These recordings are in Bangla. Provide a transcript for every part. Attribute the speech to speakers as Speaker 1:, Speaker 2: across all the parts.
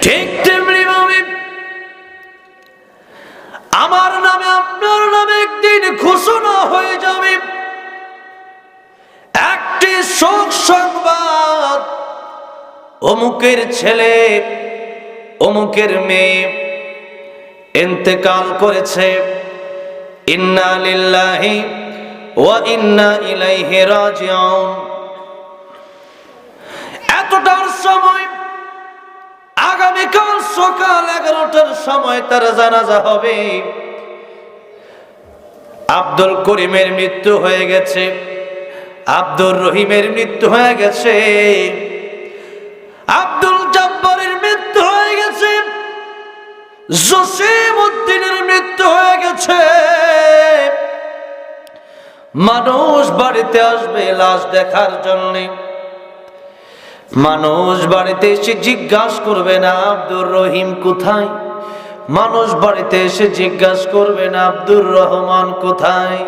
Speaker 1: ঠিক তেমনি ভাবে আমার নামে আপনার নামে একদিন ঘোষণা হয়ে যাবে একটি শোক সংবাদ, অমুকের ছেলে অমুকের মেয়ে ইন্তেকাল করেছে। ইন্না লিল্লাহি ওয়া ইন্না ইলাইহি রাজিউন। এতটার সময় আগামীকাল সকাল 11টার সময় তার জানাজা হবে। আব্দুল করিমের মৃত্যু হয়ে গেছে, আব্দুর রহিমের মৃত্যু হয়ে গেছে, আব্দুল জব্বারের মৃত্যু হয়ে গেছে, জসিম উদ্দিনের মৃত্যু হয়ে গেছে। মানুষ বাড়িতে আসবে লাশ দেখার জন্য। মানুষ বাড়িতে এসে জিজ্ঞাসা করবে না আব্দুর রহিম কোথায়, মানুষ বাড়িতে এসে জিজ্ঞাসা করবে না আব্দুর রহমান কোথায়,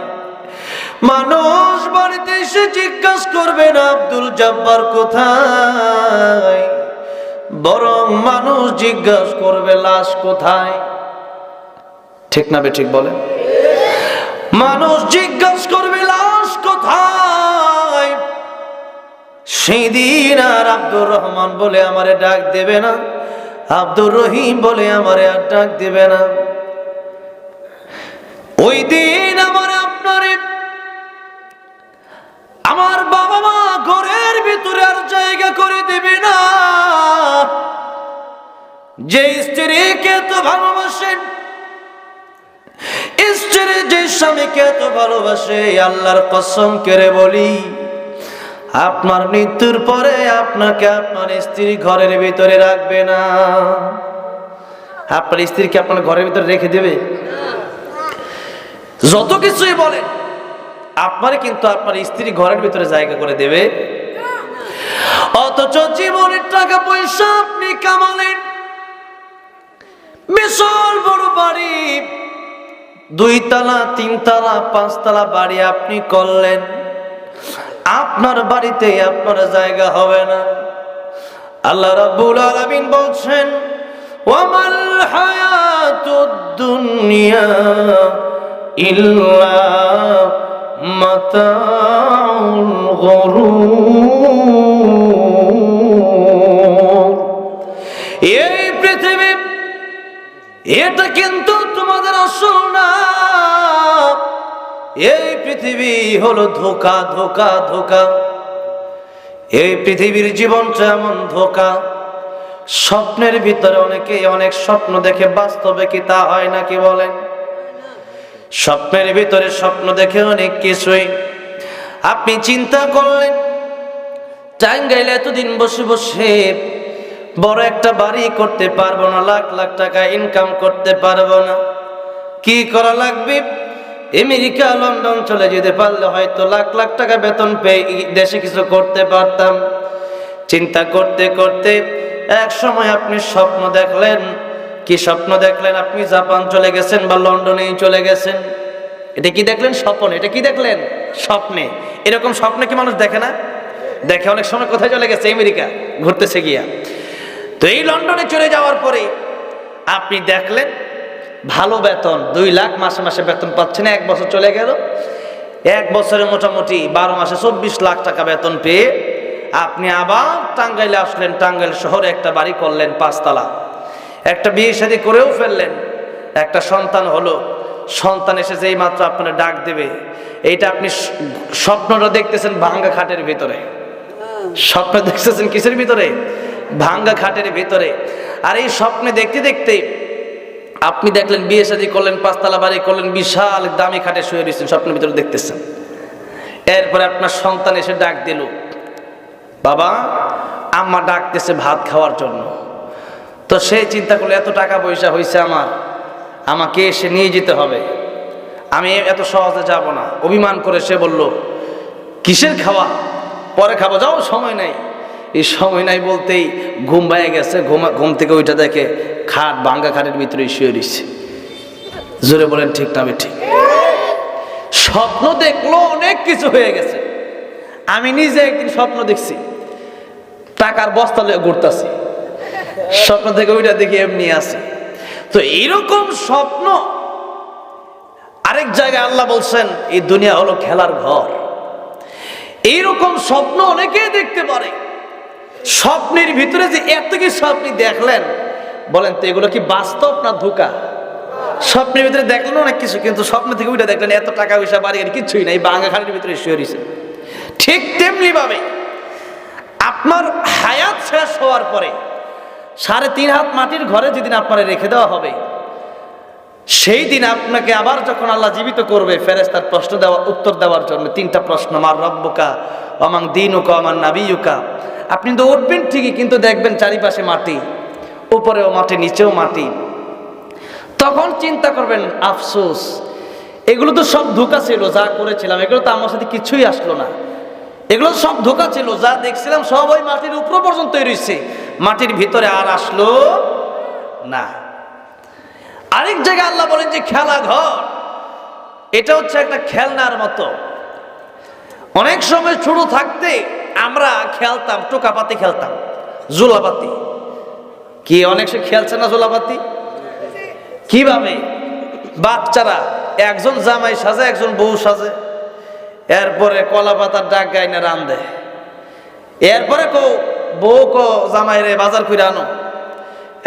Speaker 1: মানুষ বাড়িতে এসে জিজ্ঞাসা করবে না আব্দুল জব্বার কোথায়, বরং মানুষ জিজ্ঞাসা করবে লাশ কোথায়। ঠিক না বে ঠিক বলেন? মানুষ জিজ্ঞাসা করবে লাশ কোথায়। সেদিন আর আব্দুর রহমান বলে আমারে ডাক দেবে না, আব্দুর রহিম বলে আমারে আর ডাক দেবে না। ওই দিন আমার আপনারে আমার বাবা মা ঘরের ভিতরে আর জায়গা করে দেবে না। যে স্ত্রীকে তো ভালোবাসেন, স্ত্রী যে স্বামীকে তো ভালোবাসে, আল্লাহর কসম করে বলি আপনার মৃত্যুর পরে আপনাকে আপনার স্ত্রী ঘরের ভিতরে রাখবে না। আপনার স্ত্রীকে আপনার ঘরের ভিতরে রেখে দেবে? যত কিছুই বলেন, আপনার কিন্তু আপনার স্ত্রী ঘরের ভিতরে জায়গা করে দেবে। অথচ জীবনের টাকা পয়সা আপনি কামালেন, বিশাল বড় বাড়ি, 2 তলা 3 তলা 5 তলা বাড়ি আপনি করলেন, আপনার বাড়িতে আপনার জায়গা হবে না। আল্লাহ রাব্বুল আলামিন বলছেন ওয়ামাল হায়াতুদ দুনিয়া ইল্লা মাতাউল গুরুর। এই পৃথিবী এটা কিন্তু তোমাদের আসল না। এই পৃথিবী হলো ধোঁকা, ধোঁকা, ধোঁকা। এই পৃথিবীর জীবনটা এমন ধোঁকা। স্বপ্নের ভিতরে অনেকে অনেক স্বপ্ন দেখে, বাস্তবে কি তা হয় নাকি বলেন? স্বপ্নের ভিতরে স্বপ্ন দেখে অনেক কিছুই। আপনি চিন্তা করলেন টাঙ্গাইলে এতদিন বসে বসে বড় একটা বাড়ি করতে পারবো না, লাখ লাখ টাকা ইনকাম করতে পারবো না। কি করা লাগবে? আমেরিকা লন্ডন চলে যেতে পারলে হয়তো লাখ লাখ টাকা বেতন পেয়ে দেশে কিছু করতে পারতাম। চিন্তা করতে করতে এক সময় আপনি স্বপ্ন দেখলেন। কি স্বপ্ন দেখলেন? আপনি জাপান চলে গেছেন বা লন্ডনেই চলে গেছেন। এটা কি দেখলেন? স্বপ্নে। এটা কি দেখলেন? স্বপ্নে। এরকম স্বপ্নে কি মানুষ দেখে না? দেখে। অনেক সময় কোথায় চলে গেছে? আমেরিকা ঘুরতেছে গিয়া। তো এই লন্ডনে চলে যাওয়ার পরে আপনি দেখলেন ভালো বেতন, 2 লাখ মাসে মাসে বেতন পাচ্ছেন। 1 বছর চলে গেল, 1 বছরে মোটামুটি 12 মাসে 24 লাখ টাকা বেতন পেয়ে আপনি আবার টাঙ্গাইলে আসলেন। টাঙ্গাইল শহরে একটা বাড়ি করলেন 5 তলা, একটা বিয়ে শাদী করেও ফেললেন, একটা সন্তান হলো। সন্তান এসে যেই মাত্র আপনার ডাক দেবে, এইটা আপনি স্বপ্নটা দেখতেছেন ভাঙ্গা খাটের ভিতরে। স্বপ্ন দেখতেছেন কিসের ভিতরে? ভাঙ্গা খাটের ভিতরে। আর এই স্বপ্নে দেখতে দেখতে আপনি দেখলেন বিয়ে শাদী করলেন, 5 তলা বাড়ি করলেন, বিশাল দামি খাটে শুয়ে রয়েছেন, স্বপ্নের ভিতরে দেখতেছেন। এরপরে আপনার সন্তান এসে ডাক দিল, বাবা আম্মা ডাকতেছে ভাত খাওয়ার জন্য। তো সে চিন্তা করলো এত টাকা পয়সা হয়েছে আমার, আমাকে এসে নিয়ে যেতে হবে, আমি এত সহজে যাব না। অভিমান করে সে বলল কিসের খাওয়া, পরে খাবো, যাও সময় নাই। এই সময় নাই বলতেই ঘুম ভেঙে গেছে। ঘুম থেকে ওইটা দেখে খাট, ভাঙ্গা খাটের ভিতরে শুয়ে রয়েছে। জোরে বলেন ঠিক না? আমি ঠিক। স্বপ্ন দেখলো অনেক কিছু হয়ে গেছে। আমি নিজে একদিন স্বপ্ন দেখছি টাকার বস্তা লয়ে ঘুরতাছি, স্বপ্ন থেকে ওইটা দেখি এমনি আছে। তো এইরকম স্বপ্ন আরেক জায়গায় আল্লাহ বলছেন এই দুনিয়া হলো খেলার ঘর। এইরকম স্বপ্ন অনেকেই দেখতে পারে। স্বপ্নের ভিতরে যে এত কিছু আপনি দেখলেন, বলেন তো এগুলো কি বাস্তব না ধোঁকা? স্বপ্নের ভিতরে দেখলেন অনেক কিছু, কিন্তু স্বপ্ন থেকে ওইটা দেখলেন এত টাকা পয়সা বাড়ি গাড়ি কিছুই নাই, বাঙা খালির ভিতরে শুয়ে রয়েছে। ঠিক তেমনি ভাবে আপনার হায়াত শেষ হওয়ার পরে 3.5 হাত মাটির ঘরে যেদিন আপনারা রেখে দেওয়া হবে, সেই দিন আপনাকে আবার যখন আল্লাহ জীবিত করবে, ফেরেশতার প্রশ্ন উত্তর দেওয়ার জন্য 3টা প্রশ্ন, মার রব্বুকা ওয়া মান দীনুকা ওয়া মান নাবিয়ুকা। আপনি তো উঠবেন ঠিকই, কিন্তু দেখবেন চারিপাশে মাটি, উপরেও মাটি নিচেও মাটি। তখন চিন্তা করবেন আফসোস, এগুলো তো সব ধোঁকা ছিল, যা করেছিলাম এগুলো তো আমার সাথে কিছুই আসলো না, এগুলো সব ধোঁকা ছিল, যা দেখছিলাম সব ওই মাটির উপর পর্যন্ত রয়েছে, মাটির ভিতরে আর আসলো না। আরেক জায়গায় আল্লাহ বলেন যে খেলা ঘর, এটা হচ্ছে একটা খেলনার মতো। অনেক সময় ছোট থাকতে আমরা খেলতাম, টোকাপাতি খেলতাম, জোলাপাতি। কি অনেক সে খেলছে না জোলাপাতি? কিভাবে বাচ্চারা একজন জামাই সাজে, একজন বউ সাজে, এরপরে কলা পাতার ডাক গাইনে রান্ধে, এরপরে বউ জামাই রে বাজার করে আনো,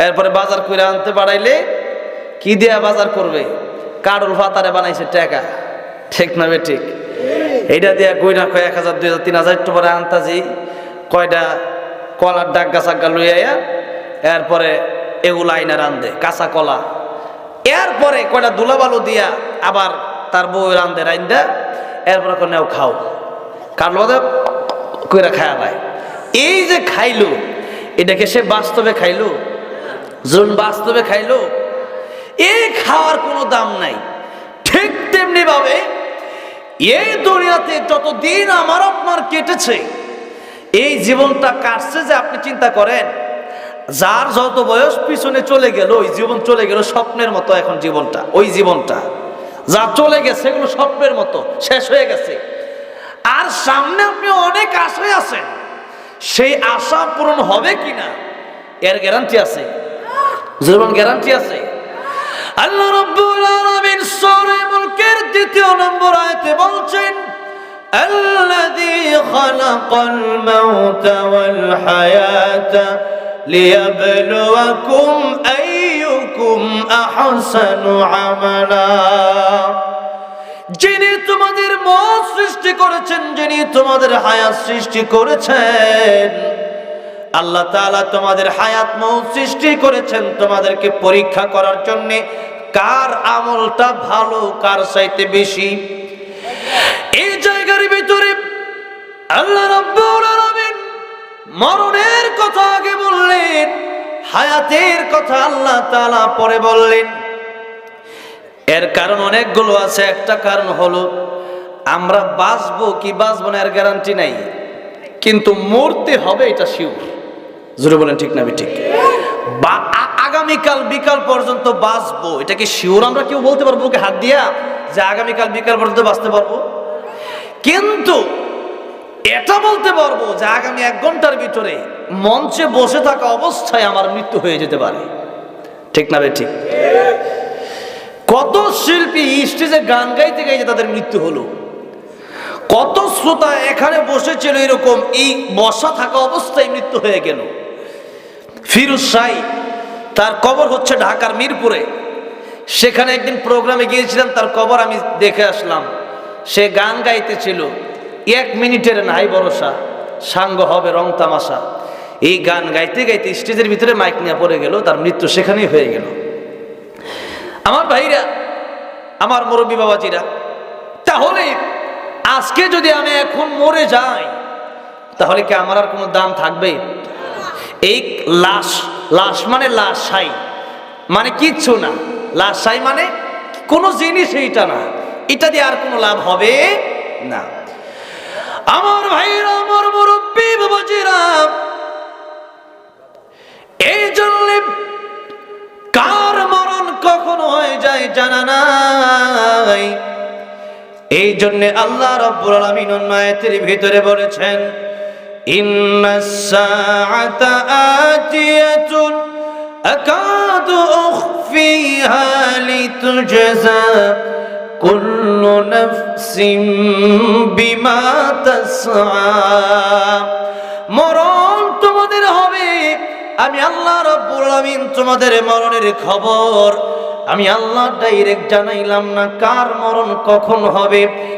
Speaker 1: এরপরে বাজার করে আনতে বাড়াইলে কি দিয়া বাজার করবে? কারুল পাতারে বানাইছে টাকা, ঠিক না বে ঠিক? এইটা দিয়া কইনা 1000 2000 3000 একটু পরে আনতাজি কয়টা কলার ডাক গাছাগা লইয়া, এরপরে এগুলো আইনা রান্ধে কাঁচা কলা, এরপরে কয়টা দুলাবালু দিয়া আবার তার বউ রান্ধে রাইন্দা, এরপরে নেও খাও, কারণ কইরা খায়া নাই। এই যে খাইলো, এটাকে সে বাস্তবে খাইলো? যখন বাস্তবে খাইলো, এই খাওয়ার কোনো দাম নাই। ঠিক তেমনি ভাবে এই দুনিয়াতে যতদিন আমার আপনার কেটেছে, এই জীবনটা কাটছে যে আপনি চিন্তা করেন, যার যত বয়স পিছনে চলে গেল, ওই জীবন চলে গেল স্বপ্নের মতো। এখন জীবনটা, ওই জীবনটা যা চলে গেছে এগুলো স্বপ্নের মতো শেষ হয়ে গেছে। আর সামনে আপনি অনেক আশায় আছেন, সেই আশা পূরণ হবে কিনা এর গ্যারান্টি আছে? জীবন গ্যারান্টি আছে? আল্লাহ রাব্বুল আলামিন সূরা মুলকের 2 নম্বর আয়াতে বলছেন, আল্লাযী খালাকাল মাউতা ওয়াল হায়াতা লিয়াবলুয়াকুম আইয়ুকুম আহসানু আমালা। যিনি তোমাদের মৌত সৃষ্টি করেছেন, যিনি তোমাদের হায়াত সৃষ্টি করেছেন, আল্লাহ তাআলা তোমাদের হায়াত মৌত সৃষ্টি করেছেন তোমাদেরকে পরীক্ষা করার জন্য, কার আমলটা ভালো, কার চাইতে বেশি। এই জায়গার ভিতরে আল্লাহ রাব্বুল আলামিন মরণের কথা আগে বললেন, হায়াতের কথা আল্লাহ তাআলা পরে বললেন। এর কারণ অনেকগুলো আছে। একটা কারণ হলো আমরা বাঁচবো কি বাঁচবো না এর গ্যারান্টি নাই, কিন্তু মরতে হবে এটা শিওর। জোরে বলেন ঠিক না ঠিক? বা আগামীকাল বিকাল পর্যন্ত বাঁচবো, এটা কি শিওর আমরা কেউ বলতে পারবো কি হাত দিয়া যে আগামীকাল বিকাল পর্যন্ত বাঁচতে পারবো? কিন্তু এটা বলতে পারবো যে আগামী 1 ঘন্টার ভিতরে মঞ্চে বসে থাকা অবস্থায় আমার মৃত্যু হয়ে যেতে পারে, ঠিক না ঠিক? কত শিল্পী স্টেজে গান গাইতে গাইতে তাদের মৃত্যু হলো, কত শ্রোতা এখানে বসেছিল এরকম এই বসা থাকা অবস্থায় মৃত্যু হয়ে গেল। ফিরোজ শাহী, তার কবর হচ্ছে ঢাকার মিরপুরে। সেখানে একদিন প্রোগ্রামে গিয়েছিলাম, তার কবর আমি দেখে আসলাম। সে গান গাইতেছিল, 1 মিনিটের নাই ভরসা, সাঙ্গ হবে রং তামাশা। এই গান গাইতে গাইতে স্টেজের ভিতরে মাইক নিয়ে পড়ে গেল, তার মৃত্যু সেখানেই হয়ে গেল। আমার ভাইরা, আমার মুরব্বী বাবাজিরা, তাহলে আজকে যদি আমি এখন মরে যাই, তাহলে কি আমার আর কোনো দাম থাকবে? এই লাশ, লাশ মানে লাশাই, মানে কিচ্ছু না। লাশাই মানে কোনো জিনিস, এইটা না, এটা দিয়ে আর কোনো লাভ হবে না। আমার ভাইরা, আমার মুরব্বী বাবাজিরা, এই জন্য কার মরণ কখন হয়ে যায় জানা নাই। এই জন্য আল্লাহ রাব্বুল আলামিন অন্য আয়াতের ভিতরে বলেছেন, ইন্নাস সাআতা আতিয়াতুন আকাদু উখফিহা লিতুজজা কুল্লু নাফসিন বিমা তাসআ। মরণ তোমাদের হবে, আমি আল্লাহ রাব্বুল আলামিন তোমাদের মরণের খবর আমি আল্লাহ ডাইরেক্ট জানাইলাম না কার মরণ কখন হবে।